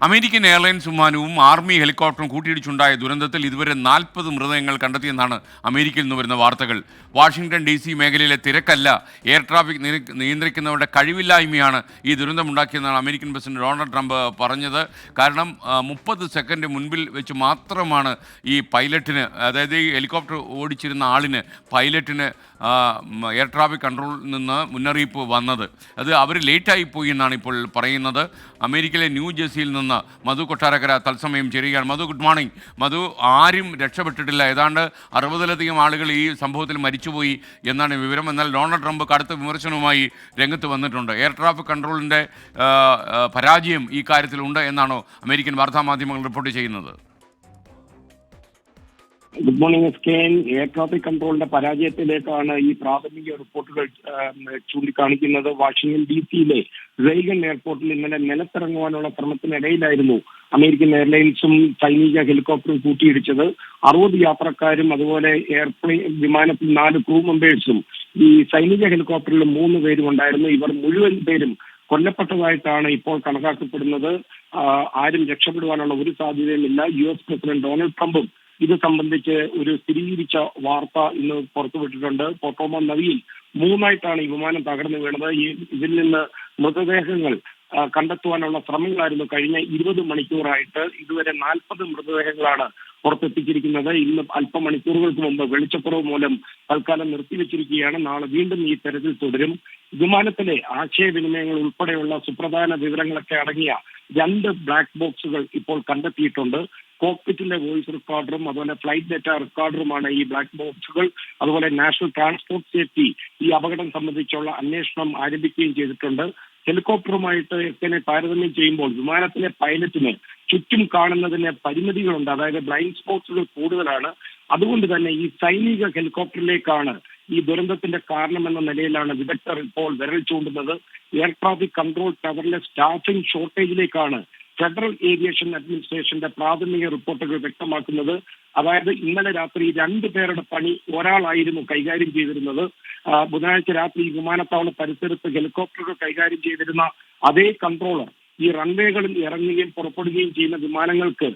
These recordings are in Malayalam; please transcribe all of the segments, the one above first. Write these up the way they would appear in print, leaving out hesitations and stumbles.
അമേരിക്കൻ എയർലൈൻസ് വിമാനവും ആർമി ഹെലികോപ്റ്ററും കൂട്ടിയിടിച്ചുണ്ടായ ദുരന്തത്തിൽ ഇതുവരെ 40 മൃതദേഹങ്ങൾ കണ്ടെത്തിയെന്നാണ് അമേരിക്കയിൽ നിന്ന് വരുന്ന വാർത്തകൾ. വാഷിംഗ്ടൺ DC മേഖലയിലെ തിരക്കല്ല, എയർ ട്രാഫിക് നിയന്ത്രിക്കുന്നവരുടെ കഴിവില്ലായ്മയാണ് ഈ ദുരന്തമുണ്ടാക്കിയെന്നാണ് അമേരിക്കൻ പ്രസിഡന്റ് ഡൊണാൾഡ് ട്രംപ് പറഞ്ഞത്. കാരണം 30 സെക്കൻഡ് മുൻപിൽ വെച്ച് മാത്രമാണ് ഈ പൈലറ്റിന്, അതായത് ഈ ഹെലികോപ്റ്റർ ഓടിച്ചിരുന്ന ആളിന്, പൈലറ്റിന് എയർ ട്രാഫിക് കൺട്രോളിൽ നിന്ന് മുന്നറിയിപ്പ് വന്നത്. അത് അവർ ലേറ്റായി പോയി എന്നാണ് ഇപ്പോൾ പറയുന്നത്. അമേരിക്കയിലെ ന്യൂ ജേഴ്സിയിൽ നിന്ന് മധു കൊട്ടാരക്കര തത്സമയം ചേരുകയാണ്. മധു, ഗുഡ് മോർണിംഗ്. മധു, ആരും രക്ഷപ്പെട്ടിട്ടില്ല. ഏതാണ്ട് 60-ലധികം ആളുകൾ ഈ സംഭവത്തിൽ മരിച്ചുപോയി എന്നാണ് വിവരം. എന്നാൽ ഡൊണാൾഡ് ട്രംപ് കടുത്ത വിമർശനവുമായി രംഗത്ത് വന്നിട്ടുണ്ട്. എയർ ട്രാഫിക് കൺട്രോളിൻ്റെ പരാജയം ഈ കാര്യത്തിലുണ്ട് എന്നാണോ അമേരിക്കൻ വാർത്താമാധ്യമങ്ങൾ റിപ്പോർട്ട് ചെയ്യുന്നത്? Good morning SKN. Air traffic കൺട്രോളിന്റെ പരാജയത്തിലേക്കാണ് ഈ പ്രാഥമിക റിപ്പോർട്ടുകൾ ചൂണ്ടിക്കാണിക്കുന്നത്. വാഷിംഗ്ടൺ DCയിലെ റെയ്ഗൻ എയർപോർട്ടിൽ ഇന്നലെ നിലത്തിറങ്ങുവാനുള്ള ശ്രമത്തിനിടയിലായിരുന്നു അമേരിക്കൻ എയർലൈൻസും സൈനിക ഹെലികോപ്റ്ററും കൂട്ടിയിടിച്ചത്. 60 യാത്രക്കാരും അതുപോലെ വിമാനത്തിൽ 4 ക്രൂ മെമ്പേഴ്സും ഈ സൈനിക ഹെലികോപ്റ്ററിൽ 3 പേരും ഉണ്ടായിരുന്നു. ഇവർ മുഴുവൻ പേരും കൊല്ലപ്പെട്ടതായിട്ടാണ് ഇപ്പോൾ കണക്കാക്കപ്പെടുന്നത്. ആരും രക്ഷപ്പെടുവാനുള്ള ഒരു സാധ്യതയുമില്ല. US പ്രസിഡന്റ് ഡൊണാൾഡ് ട്രംപും ഇത് സംബന്ധിച്ച് ഒരു സ്ഥിരീകരിച്ച വാർത്ത ഇന്ന് പുറത്തുവിട്ടിട്ടുണ്ട്. പൊട്ടോമ നദിയിൽ 3ആയിട്ടാണ് ഈ വിമാനം തകർന്നു വീണത്. ഇതിൽ നിന്ന് മൃതദേഹങ്ങൾ കണ്ടെത്തുവാനുള്ള ശ്രമങ്ങളായിരുന്നു കഴിഞ്ഞ 20 മണിക്കൂറായിട്ട്. ഇതുവരെ 40 മൃതദേഹങ്ങളാണ് പുറത്തെത്തിച്ചിരിക്കുന്നത്. ഇന്ന് അല്പമണിക്കൂറുകൾക്ക് മുമ്പ് വെളിച്ചക്കുറവ് മൂലം തൽക്കാലം നിർത്തിവെച്ചിരിക്കുകയാണ്. നാളെ വീണ്ടും ഈ തെരച്ചിൽ തുടരും. വിമാനത്തിലെ ആശയവിനിമയങ്ങൾ ഉൾപ്പെടെയുള്ള സുപ്രധാന വിവരങ്ങളൊക്കെ അടങ്ങിയ 2 ബ്ലാക്ക് ബോക്സുകൾ ഇപ്പോൾ കണ്ടെത്തിയിട്ടുണ്ട്. കോക്പിറ്റിലെ വോയിസ് റെക്കോർഡറും അതുപോലെ ഫ്ലൈറ്റ് ഡേറ്റ റെക്കോർഡറുമാണ് ഈ ബ്ലാക്ക് ബോക്സുകൾ. അതുപോലെ നാഷണൽ ട്രാൻസ്പോർട്ട് സേഫ്റ്റി ഈ അപകടം സംബന്ധിച്ചുള്ള അന്വേഷണം ആരംഭിക്കുകയും ചെയ്തിട്ടുണ്ട്. ഹെലികോപ്റ്ററുമായിട്ട് ഇതിനെ താരതമ്യം ചെയ്യുമ്പോൾ വിമാനത്തിലെ പൈലറ്റിന് ചുറ്റും കാണുന്നതിന് പരിമിതികളുണ്ട്. അതായത് ബ്ലൈൻഡ് സ്പോട്ടുകൾ കൂടുതലാണ്. അതുകൊണ്ട് തന്നെ ഈ സൈനിക ഹെലികോപ്റ്ററിലേക്കാണ് ഈ ദുരന്തത്തിന്റെ കാരണമെന്ന നിലയിലാണ് വിദഗ്ധർ ഇപ്പോൾ വിരൽ ചൂണ്ടുന്നത്. എയർ ട്രാഫിക് കൺട്രോൾ ടവറിലെ സ്റ്റാഫിംഗ് ഷോർട്ടേജിലേക്കാണ് ഫെഡറൽ ഏവിയേഷൻ അഡ്മിനിസ്ട്രേഷന്റെ പ്രാഥമിക റിപ്പോർട്ടുകൾ വ്യക്തമാക്കുന്നത്. അതായത് ഇന്നലെ രാത്രി 2 പേരുടെ പണി ഒരാളായിരുന്നു കൈകാര്യം ചെയ്തിരുന്നത്. ബുധനാഴ്ച രാത്രി വിമാനത്താവള പരിസരത്ത് ഹെലികോപ്റ്ററുകൾ കൈകാര്യം ചെയ്തിരുന്ന അതേ കൺട്രോളർ ഈ റൺവേകളിൽ ഇറങ്ങുകയും പുറപ്പെടുകയും ചെയ്യുന്ന വിമാനങ്ങൾക്ക്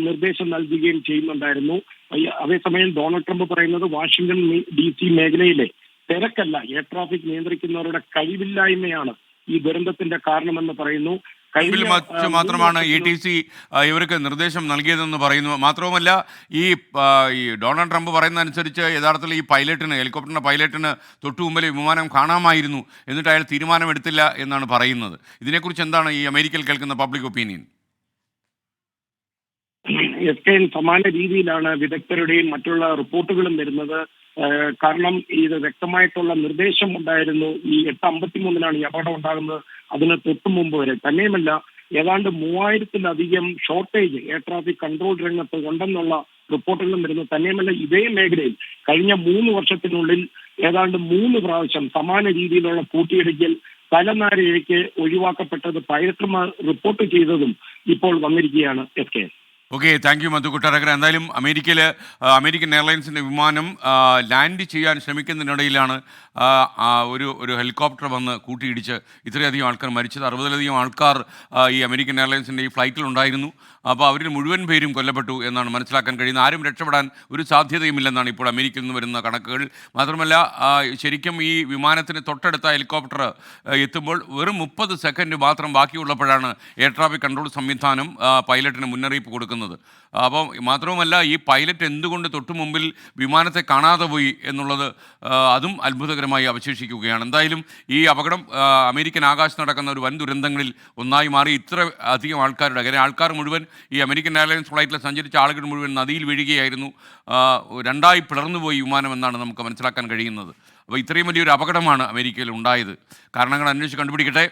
നിർദ്ദേശം നൽകുകയും ചെയ്യുന്നുണ്ടായിരുന്നു. അതേസമയം ഡൊണാൾഡ് ട്രംപ് പറയുന്നത് വാഷിംഗ്ടൺ DC മേഖലയിലെ തിരക്കല്ല, എയർ ട്രാഫിക് നിയന്ത്രിക്കുന്നവരുടെ കഴിവില്ലായ്മയാണ് ഈ ദുരന്തത്തിന്റെ കാരണമെന്ന് പറയുന്നു. മാത്രമാണ് ETC ഇവർക്ക് നിർദ്ദേശം നൽകിയതെന്ന് പറയുന്നു. മാത്രവുമല്ല, ഈ ഡൊണാൾഡ് ട്രംപ് പറയുന്ന അനുസരിച്ച് യഥാർത്ഥത്തിൽ ഈ പൈലറ്റിന്, ഹെലികോപ്റ്ററിന്റെ പൈലറ്റിന് തൊട്ടു മുമ്പിൽ വിമാനം കാണാമായിരുന്നു, എന്നിട്ട് അയാൾ തീരുമാനമെടുത്തില്ല എന്നാണ് പറയുന്നത്. ഇതിനെക്കുറിച്ച് എന്താണ് ഈ അമേരിക്കയിൽ കേൾക്കുന്ന പബ്ലിക് ഒപ്പീനിയൻ? SKN സമാന രീതിയിലാണ് വിദഗ്ധരുടെയും മറ്റുള്ള റിപ്പോർട്ടുകളും വരുന്നത്. കാരണം ഇത് വ്യക്തമായിട്ടുള്ള നിർദ്ദേശം ഉണ്ടായിരുന്നു. ഈ 8:53 ഈ അപകടം ഉണ്ടാകുന്നത്, അതിന് തൊട്ടു മുമ്പ് വരെ. തന്നെയുമല്ല, ഏതാണ്ട് 3000-ലധികം ഷോർട്ടേജ് എയർ ട്രാഫിക് കൺട്രോൾ രംഗത്ത് ഉണ്ടെന്നുള്ള റിപ്പോർട്ടുകളും വരുന്നു. തന്നെയുമല്ല, ഇതേ മേഖലയിൽ കഴിഞ്ഞ 3 വർഷത്തിനുള്ളിൽ ഏതാണ്ട് 3 പ്രാവശ്യം സമാന രീതിയിലുള്ള കൂട്ടിയിടിക്കൽ തലനാരിഴയ്ക്ക് ഒഴിവാക്കപ്പെട്ടത് പൈലറ്റുമാർ റിപ്പോർട്ട് ചെയ്തതും ഇപ്പോൾ വന്നിരിക്കുകയാണ്. SKN. ഓക്കെ, താങ്ക് യു മധു കൊട്ടാരക്കര. എന്തായാലും അമേരിക്കൻ എയർലൈൻസിൻ്റെ വിമാനം ലാൻഡ് ചെയ്യാൻ ശ്രമിക്കുന്നതിനിടയിലാണ് ഒരു ഹെലികോപ്റ്റർ വന്ന് കൂട്ടിയിടിച്ച് ഇത്രയധികം ആൾക്കാർ മരിച്ചത്. 60-ലധികം ആൾക്കാർ ഈ അമേരിക്കൻ എയർലൈൻസിൻ്റെ ഈ ഫ്ലൈറ്റിലുണ്ടായിരുന്നു. അപ്പോൾ അവരിൽ മുഴുവൻ പേരും കൊല്ലപ്പെട്ടു എന്നാണ് മനസ്സിലാക്കാൻ കഴിയുന്നത്. ആരും രക്ഷപ്പെടാൻ ഒരു സാധ്യതയുമില്ലെന്നാണ് ഇപ്പോൾ അമേരിക്കയിൽ നിന്ന് വരുന്ന കണക്കുകൾ. മാത്രമല്ല, ശരിക്കും ഈ വിമാനത്തിന് തൊട്ടടുത്ത ഹെലികോപ്റ്റർ എത്തുമ്പോൾ വെറും 30 സെക്കൻഡ് മാത്രം ബാക്കിയുള്ളപ്പോഴാണ് എയർ ട്രാഫിക് കൺട്രോൾ സംവിധാനം പൈലറ്റിന് മുന്നറിയിപ്പ് കൊടുക്കുന്നത്. അപ്പം മാത്രവുമല്ല, ഈ പൈലറ്റ് എന്തുകൊണ്ട് തൊട്ടു മുമ്പിൽ വിമാനത്തെ കാണാതെ പോയി എന്നുള്ളത് അതും അത്ഭുതകരമായി അവശേഷിക്കുകയാണ്. എന്തായാലും ഈ അപകടം അമേരിക്കൻ ആകാശത്ത് നടക്കുന്ന ഒരു വൻ ദുരന്തങ്ങളിൽ ഒന്നായി മാറി. ഇത്ര അധികം ആൾക്കാർ മുഴുവൻ, ഈ അമേരിക്കൻ എയർലൈൻസ് ഫ്ലൈറ്റിൽ സഞ്ചരിച്ച ആളുകൾ മുഴുവൻ നദിയിൽ വീഴുകയായിരുന്നു. 2ആയി പിളർന്നുപോയി വിമാനം എന്നാണ് നമുക്ക് മനസ്സിലാക്കാൻ കഴിയുന്നത്. അപ്പോൾ ഇത്രയും വലിയൊരു അപകടമാണ് അമേരിക്കയിൽ ഉണ്ടായത്. കാരണങ്ങൾ അന്വേഷിച്ച് കണ്ടുപിടിക്കട്ടെ.